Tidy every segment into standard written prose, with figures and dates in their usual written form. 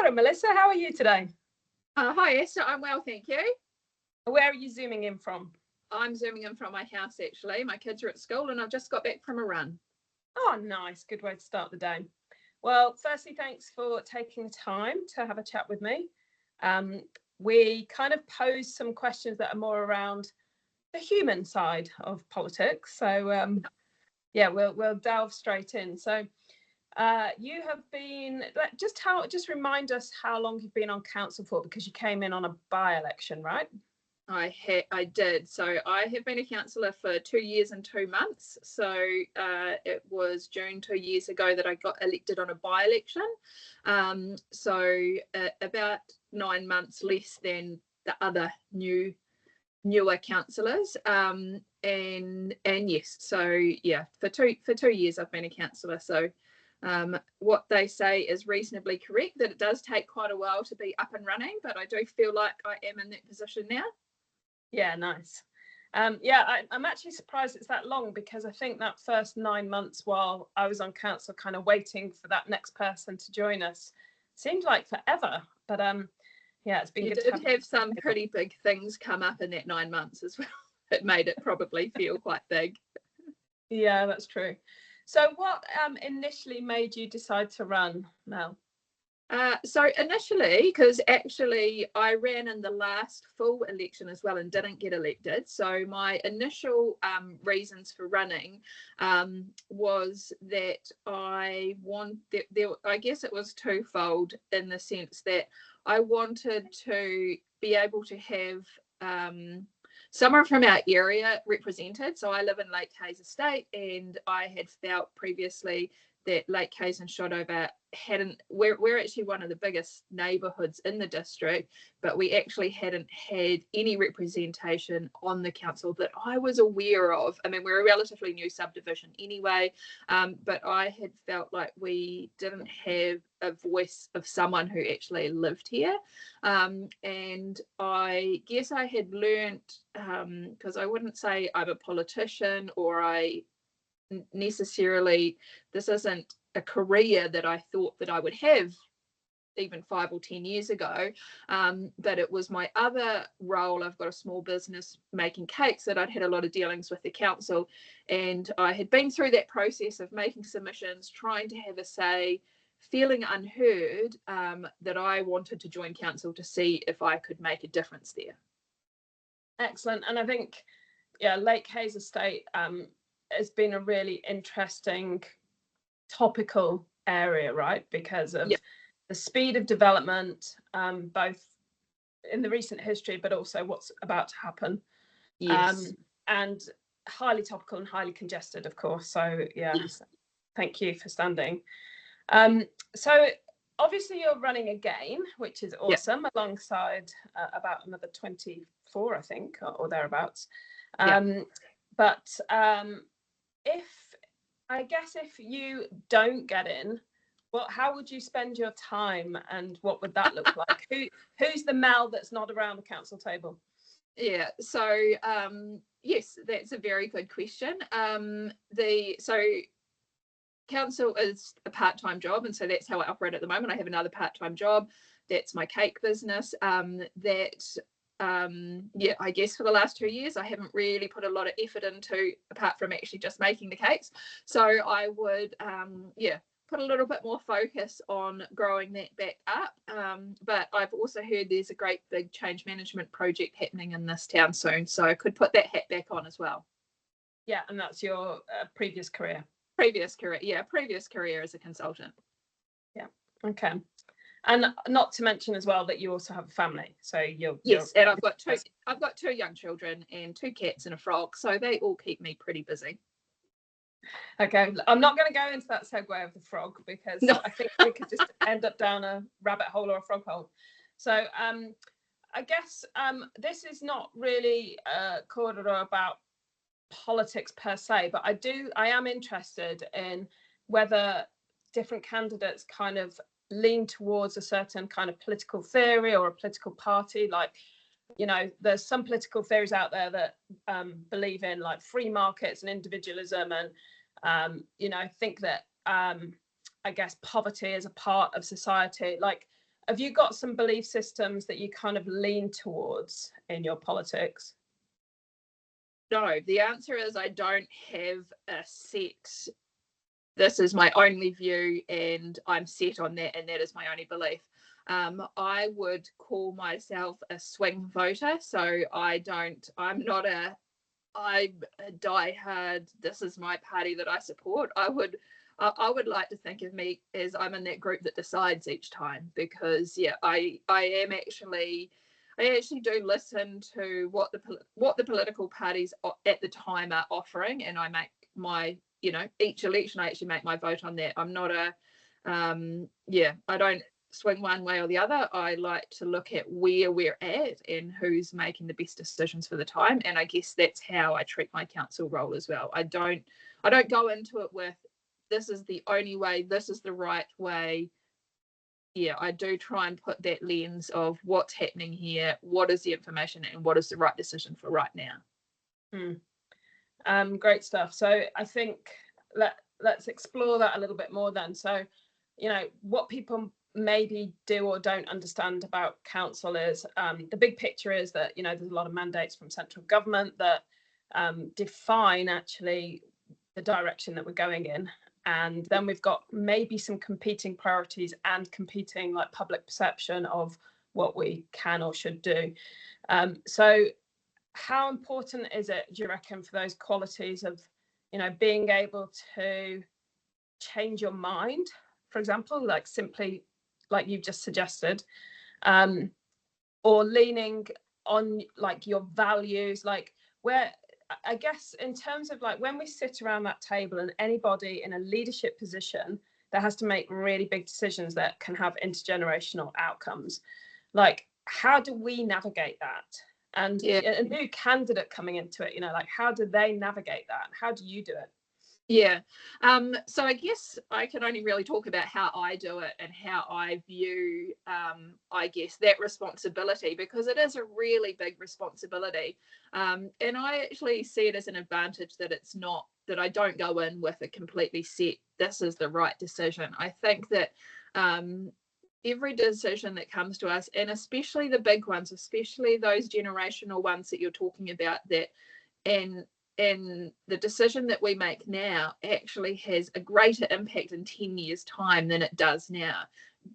Morning, Melissa. How are you today? Hi, Esther. I'm well, thank you. Where are you zooming in from? I'm zooming in from my house, actually. My kids are at school and I've just got back from a run. Oh, nice. Good way to start the day. Well, firstly, thanks for taking the time to have a chat with me. We kind of posed some questions that are more around the human side of politics. So, yeah, we'll delve straight in. So, you have been just remind us how long you've been on council for, because you came in on a by-election, right? I did. So I have been a councillor for 2 years and 2 months. So it was June 2 years ago that I got elected on a by-election. So about 9 months less than the other newer councillors. And yes, so yeah, for two years I've been a councillor. So what they say is reasonably correct, that it does take quite a while to be up and running, but I do feel like I am in that position now. Yeah, nice. Yeah, I'm actually surprised it's that long, because I think that first 9 months while I was on council, kind of waiting for that next person to join us, seemed like forever. But yeah, it's been you good did to have some pretty big things come up in that 9 months as well. It made it probably feel quite big. Yeah, that's true. So what initially made you decide to run, Mel? So initially, because actually I ran in the last full election as well and didn't get elected. So my initial reasons for running was that I guess it was twofold, in the sense that I wanted to be able to have someone from our area represented. So I live in Lake Hayes Estate, and I had felt previously that Lake Hayes and Shotover we're actually one of the biggest neighbourhoods in the district, but we actually hadn't had any representation on the council that I was aware of. I mean, we're a relatively new subdivision anyway, but I had felt like we didn't have a voice of someone who actually lived here. And I guess I had learnt, because I wouldn't say I'm a politician, or this isn't a career that I thought that I would have even 5 or 10 years ago, but it was my other role. I've got a small business making cakes, that I'd had a lot of dealings with the council, and I had been through that process of making submissions, trying to have a say, feeling unheard, that I wanted to join council to see if I could make a difference there. Excellent. And I think, yeah, Lake Hayes Estate has been a really interesting topical area, right? Because of the speed of development, both in the recent history, but also what's about to happen. Yes. And highly topical and highly congested, of course. So yeah, thank you for standing. So obviously you're running again, which is awesome, alongside about another 24, I think, or thereabouts. But if you don't get in, well, how would you spend your time, and what would that look like? Who's the Mel that's not around the council table? Yeah, so yes, that's a very good question. So council is a part-time job, and so that's how I operate at the moment. I have another part-time job, that's my cake business. I guess for the last 2 years I haven't really put a lot of effort into, apart from actually just making the cakes. So I would put a little bit more focus on growing that back up. But I've also heard there's a great big change management project happening in this town soon, so I could put that hat back on as well. Yeah, and that's your previous career? Previous career as a consultant. Yeah, okay. And not to mention as well that you also have a family. So and I've got two young children and 2 cats and a frog, so they all keep me pretty busy. Okay, I'm not going to go into that segue of the frog, because I think we could just end up down a rabbit hole or a frog hole. So I guess this is not really a corridor about politics per se, but I am interested in whether different candidates kind of lean towards a certain kind of political theory or a political party. Like, you know, there's some political theories out there that believe in like free markets and individualism, and think that I guess poverty is a part of society. Like, have you got some belief systems that you kind of lean towards in your politics? No, the answer is I don't have a set, this is my only view and I'm set on that and that is my only belief. I would call myself a swing voter, so I'm not I'm a diehard, this is my party that I support. I would like to think of me as I'm in that group that decides each time, because I actually do listen to what the political parties at the time are offering, and I make my, each election I actually make my vote on that. I'm not I don't swing one way or the other. I like to look at where we're at and who's making the best decisions for the time, and I guess that's how I treat my council role as well. I don't go into it with, this is the only way, this is the right way. I do try and put that lens of what's happening here, what is the information, and what is the right decision for right now. Great stuff. So I think let's explore that a little bit more then. So, what people maybe do or don't understand about council is, the big picture is that, there's a lot of mandates from central government that define actually the direction that we're going in. And then we've got maybe some competing priorities and competing like public perception of what we can or should do. So how important is it, do you reckon, for those qualities of, being able to change your mind, for example, like simply like you've just suggested, or leaning on like your values, like where, I guess in terms of like when we sit around that table and anybody in a leadership position that has to make really big decisions that can have intergenerational outcomes, like how do we navigate that? And a new candidate coming into it, like how do they navigate that? How do you do it? So I guess I can only really talk about how I do it and how I view, I guess, that responsibility, because it is a really big responsibility. And I actually see it as an advantage that it's not, that I don't go in with a completely set, this is the right decision. I think that every decision that comes to us, and especially the big ones, especially those generational ones that you're talking about, that and the decision that we make now actually has a greater impact in 10 years' time than it does now.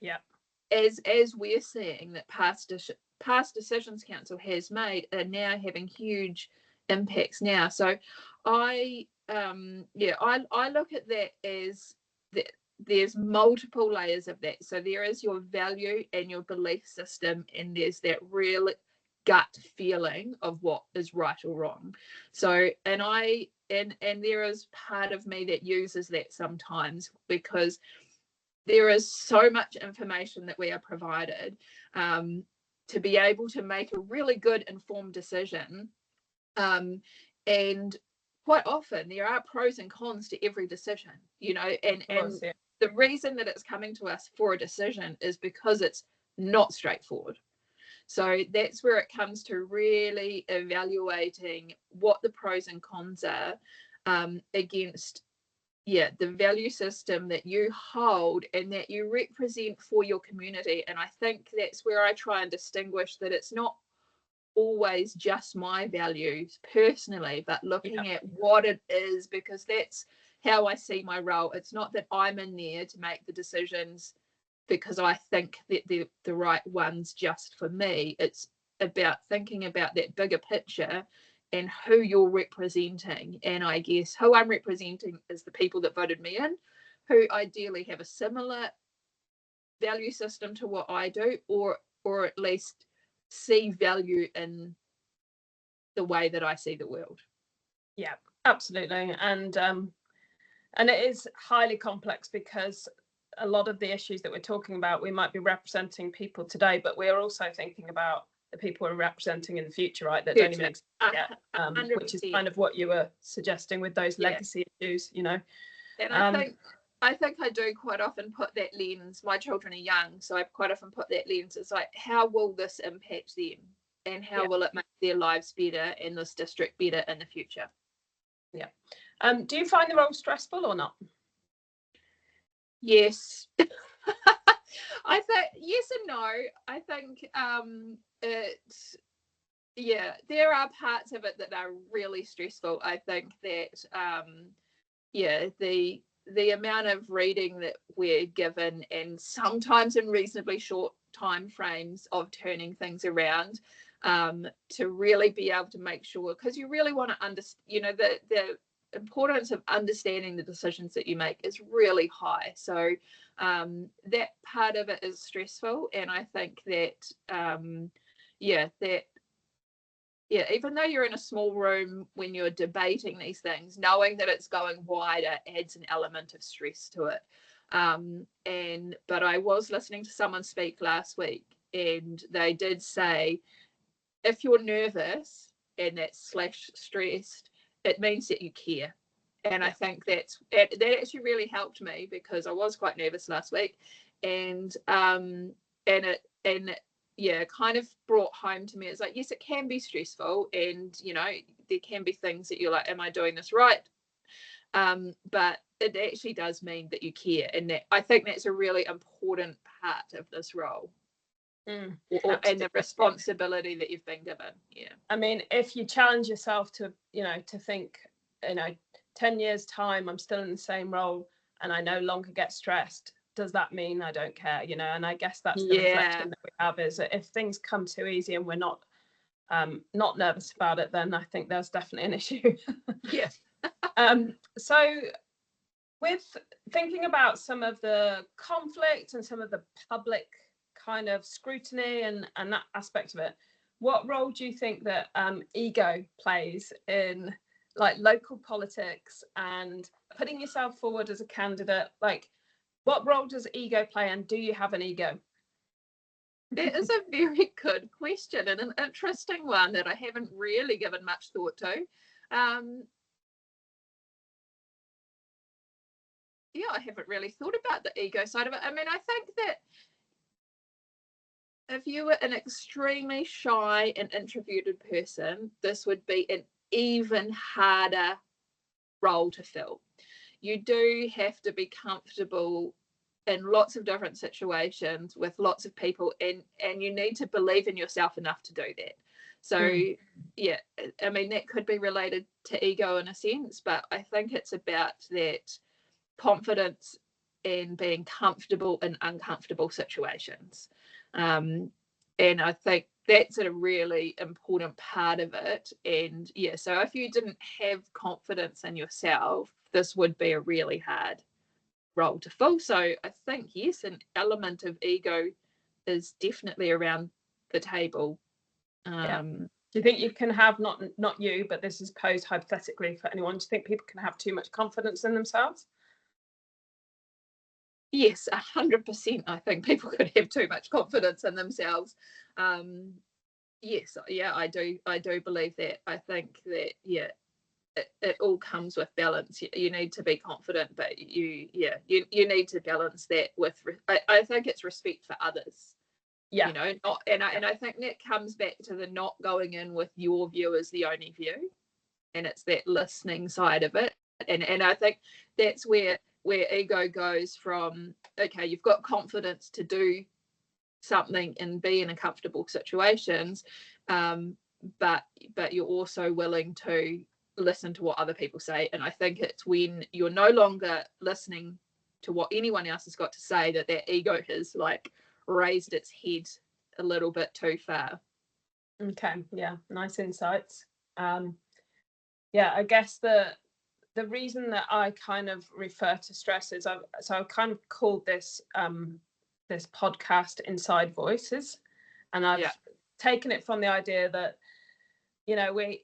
Yeah. As we're seeing that past decisions council has made are now having huge impacts now. So I look at that as that there's multiple layers of that. So there is your value and your belief system, and there's that real gut feeling of what is right or wrong. So and there is part of me that uses that sometimes, because there is so much information that we are provided to be able to make a really good informed decision, and quite often there are pros and cons to every decision, and the reason that it's coming to us for a decision is because it's not straightforward. So that's where it comes to really evaluating what the pros and cons are against the value system that you hold and that you represent for your community. And I think that's where I try and distinguish that it's not always just my values personally, but looking at what it is, because that's how I see my role. It's not that I'm in there to make the decisions because I think that they're the right ones just for me. It's about thinking about that bigger picture and who you're representing. And I guess who I'm representing is the people that voted me in, who ideally have a similar value system to what I do, or at least see value in the way that I see the world. Yeah, absolutely. And it is highly complex, because a lot of the issues that we're talking about, we might be representing people today, but we're also thinking about the people we're representing in the future, right? That don't even exist yet, which is kind of what you were suggesting with those legacy issues, And I think I do quite often put that lens. My children are young, so I quite often put that lens. It's like, how will this impact them, and how will it make their lives better and this district better in the future? Yeah. Do you find the role stressful or not? Yes. I think yes and no. I think there are parts of it that are really stressful. I think that the amount of reading that we're given, and sometimes in reasonably short time frames of turning things around, to really be able to make sure, because you really want to understand, the importance of understanding the decisions that you make is really high. So that part of it is stressful, and I think that even though you're in a small room when you're debating these things, knowing that it's going wider adds an element of stress to it. But I was listening to someone speak last week, and they did say, if you're nervous and that's /stressed, it means that you care. And I think that actually really helped me, because I was quite nervous last week, and it kind of brought home to me, it's like, yes, it can be stressful, and there can be things that you're like, am I doing this right? But it actually does mean that you care, and that I think that's a really important part of this role. And the responsibility that you've been given. I mean, if you challenge yourself to think 10 years time I'm still in the same role and I no longer get stressed, does that mean I don't care? And I guess that's the reflection that we have, is that if things come too easy and we're not nervous about it, then I think there's definitely an issue. So with thinking about some of the conflict and some of the public kind of scrutiny and that aspect of it, what role do you think that ego plays in like local politics and putting yourself forward as a candidate? Like, what role does ego play, and do you have an ego? That is a very good question, and an interesting one that I haven't really given much thought to. I haven't really thought about the ego side of it. I mean, I think that if you were an extremely shy and introverted person, this would be an even harder role to fill. You do have to be comfortable in lots of different situations with lots of people, and you need to believe in yourself enough to do that. So I mean, that could be related to ego in a sense, but I think it's about that confidence and being comfortable in uncomfortable situations. And I think that's a really important part of it. And so if you didn't have confidence in yourself, this would be a really hard role to fill. So I think, yes, an element of ego is definitely around the table. Do you think you can have, not you, but this is posed hypothetically for anyone, do you think people can have too much confidence in themselves? Yes, 100%. I think people could have too much confidence in themselves. Yes, I do believe that. I think that it all comes with balance. You need to be confident, but you need to balance that with I think it's respect for others. And I think that comes back to the not going in with your view as the only view, and it's that listening side of it. And I think that's where ego goes from, okay, you've got confidence to do something and be in uncomfortable situations, but you're also willing to listen to what other people say. And I think it's when you're no longer listening to what anyone else has got to say that ego has like raised its head a little bit too far. Okay, nice insights. I guess the reason that I kind of refer to stress is I've kind of called this this podcast Inside Voices, and I've taken it from the idea that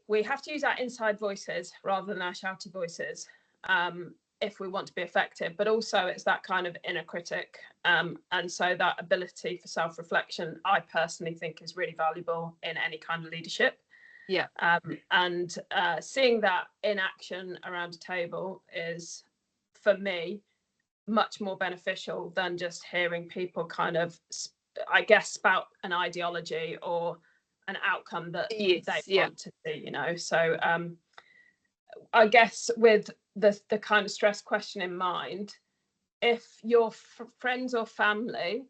we have to use our inside voices rather than our shouty voices if we want to be effective, but also it's that kind of inner critic, and so that ability for self-reflection I personally think is really valuable in any kind of leadership. And seeing that in action around a table is, for me, much more beneficial than just hearing people kind of, I guess, spout an ideology or an outcome that they want to see, So I guess with the kind of stress question in mind, if your friends or family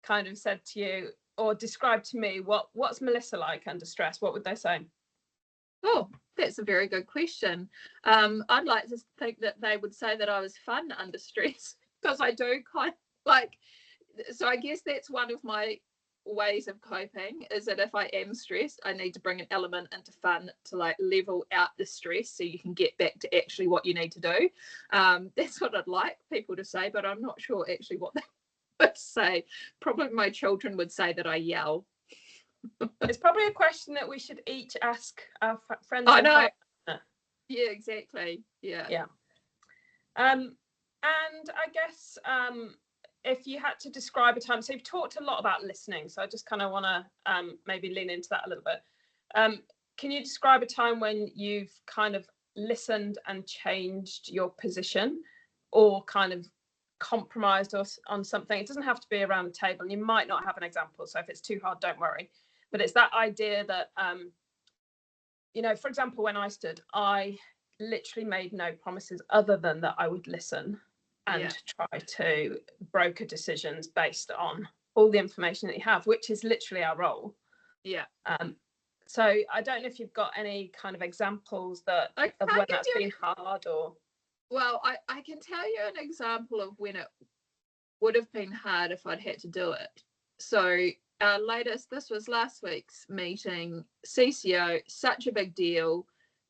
kind of said to you or described to me what's Melissa like under stress, what would they say? Oh, that's a very good question. I'd like to think that they would say that I was fun under stress, because I do kind of like, so I guess that's one of my ways of coping, is that if I am stressed, I need to bring an element into fun to like level out the stress so you can get back to actually what you need to do. That's what I'd like people to say, but I'm not sure actually what they would say. Probably my children would say that I yell. It's probably a question that we should each ask our friends. I know. Yeah, exactly. Yeah. And I guess if you had to describe a time, so you've talked a lot about listening, so I just kind of want to maybe lean into that a little bit. Can you describe a time when you've kind of listened and changed your position, or kind of compromised on something? It doesn't have to be around the table, and you might not have an example, so if it's too hard, don't worry. But it's that idea that, for example, when I stood, I literally made no promises other than that I would listen and try to broker decisions based on all the information that you have, which is literally our role. Yeah. So I don't know if you've got any kind of examples of when that's been hard, or. Well, I can tell you an example of when it would have been hard if I'd had to do it. So our latest, this was last week's meeting, CCO, such a big deal.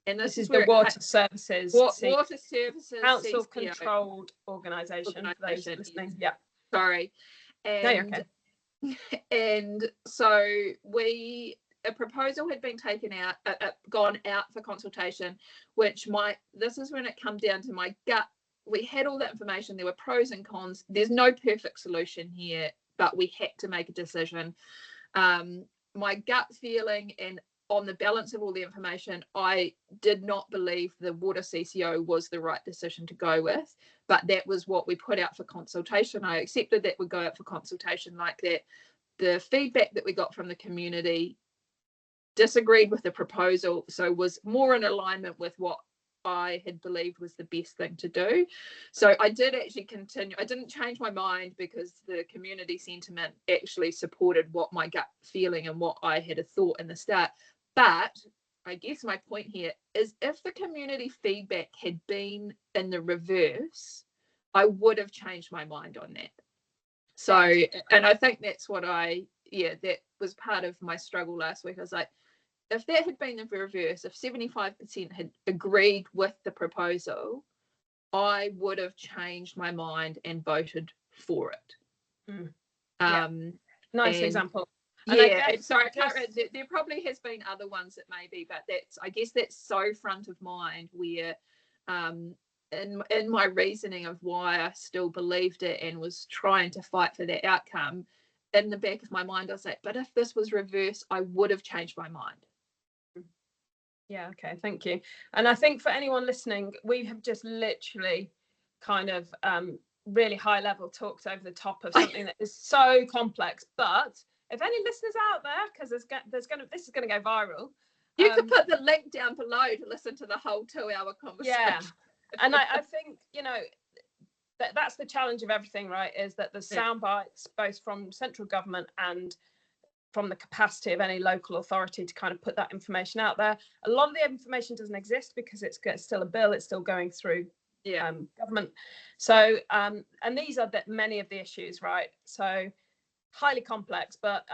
And this is the Water Services. Water Services. Council controlled organisation, for those listening. Yeah. Sorry. And, no, you're okay. And so a proposal had been taken out, gone out for consultation, which this is when it come down to my gut. We had all that information. There were pros and cons. There's no perfect solution here, but we had to make a decision. My gut feeling, and on the balance of all the information, I did not believe the water CCO was the right decision to go with, but that was what we put out for consultation. I accepted that would go out for consultation like that. The feedback that we got from the community disagreed with the proposal, so was more in alignment with what I had believed was the best thing to do. So I did actually continue. I didn't change my mind because the community sentiment actually supported what my gut feeling and what I had a thought in the start. But I guess my point here is, if the community feedback had been in the reverse, I would have changed my mind on that. So, and I think that's what that was part of my struggle last week. I was like, if that had been the reverse, if 75% had agreed with the proposal, I would have changed my mind and voted for it. Nice example. And there probably has been other ones that maybe, but I guess that's so front of mind, where in my reasoning of why I still believed it and was trying to fight for that outcome, in the back of my mind I was like, but if this was reverse, I would have changed my mind. Yeah, okay, thank you. And I think for anyone listening, we have just literally kind of really high level talked over the top of something that is so complex. But if any listeners out there, because this is going to go viral, you could put the link down below to listen to the whole 2-hour conversation. Yeah, and I think that's the challenge of everything, right? Is that the sound bites both from central government and from the capacity of any local authority to kind of put that information out there. A lot of the information doesn't exist because it's still a bill, it's still going through government. So and these are many of the issues, right? So highly complex, but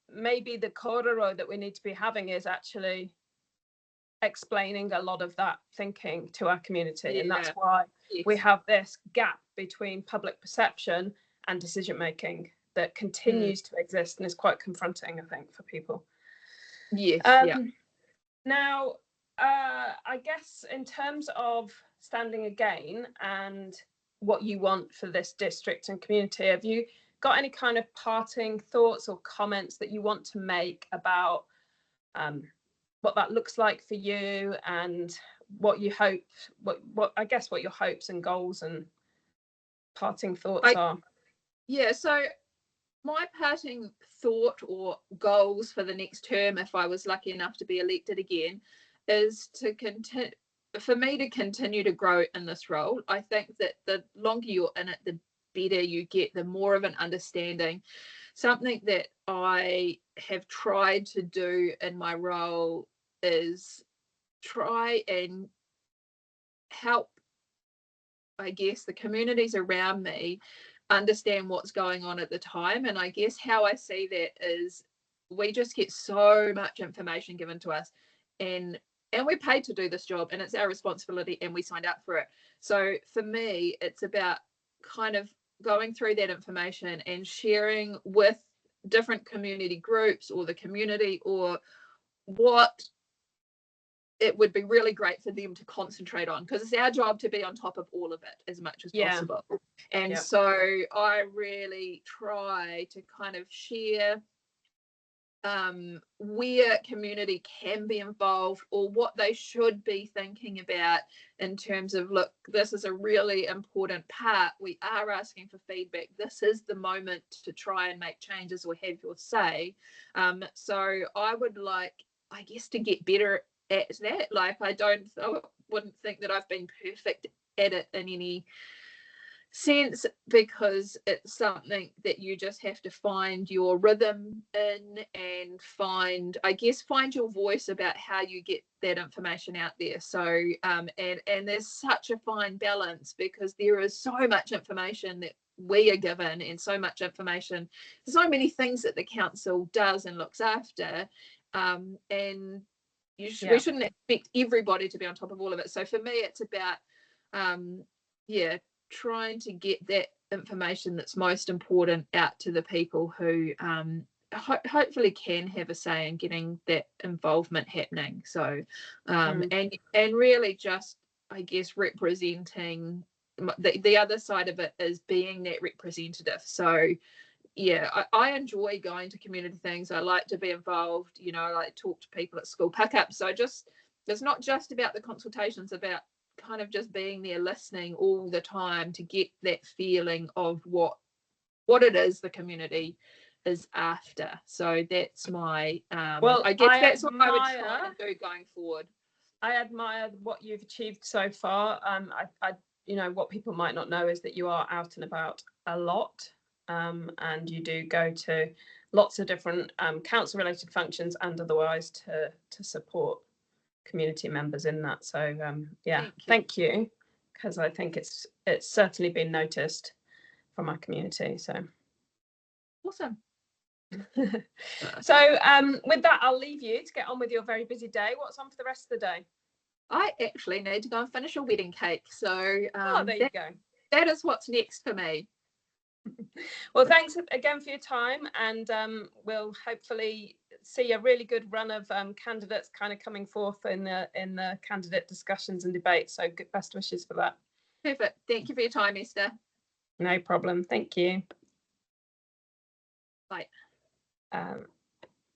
maybe the kororo that we need to be having is actually explaining a lot of that thinking to our community. And that's why we have this gap between public perception and decision making that continues to exist and is quite confronting, I think, for people. Now, I guess in terms of standing again and what you want for this district and community, have you got any kind of parting thoughts or comments that you want to make about what that looks like for you, and what you hope, what your hopes and goals and parting thoughts are? So my parting thought or goals for the next term, if I was lucky enough to be elected again, is for me to continue to grow in this role. I think that the longer you're in it, the better you get, the more of an understanding something that I have tried to do in my role is try and help, I guess, the communities around me understand what's going on at the time. And I guess how I see that is we just get so much information given to us, and we're paid to do this job, and it's our responsibility, and we signed up for it. So for me, it's about kind of going through that information and sharing with different community groups or the community, or what it would be really great for them to concentrate on, because it's our job to be on top of all of it as much as possible. And so I really try to kind of share where community can be involved, or what they should be thinking about in terms of, look, this is a really important part. We are asking for feedback. This is the moment to try and make changes or have your say. So I would like, I guess, to get better at that. Like, I wouldn't think that I've been perfect at it in any sense, because it's something that you just have to find your rhythm in, and find your voice about how you get that information out there. So and there's such a fine balance, because there is so much information that we are given, and so much information, so many things that the council does and looks after, and we shouldn't expect everybody to be on top of all of it. So for me, it's about trying to get that information that's most important out to the people who hopefully can have a say in getting that involvement happening. So and really just, I guess, representing the other side of it, is being that representative. So I enjoy going to community things. I like to be involved, I like to talk to people at school pickups. So it's not just about the consultations, about kind of just being there listening all the time to get that feeling of what it is the community is after. So that's my I guess that's what I would try and do going forward. I admire what you've achieved so far. I what people might not know is that you are out and about a lot, and you do go to lots of different council related functions and otherwise to support community members in that. So thank you, because I think it's certainly been noticed from our community. So awesome. So with that, I'll leave you to get on with your very busy day. What's on for the rest of the day? I actually need to go and finish a wedding cake. So there you go. That is what's next for me. Well, thanks again for your time, and we'll hopefully see a really good run of candidates kind of coming forth in the candidate discussions and debates. So good, best wishes for that. Perfect. Thank you for your time, Esther. No problem. Thank you. Bye.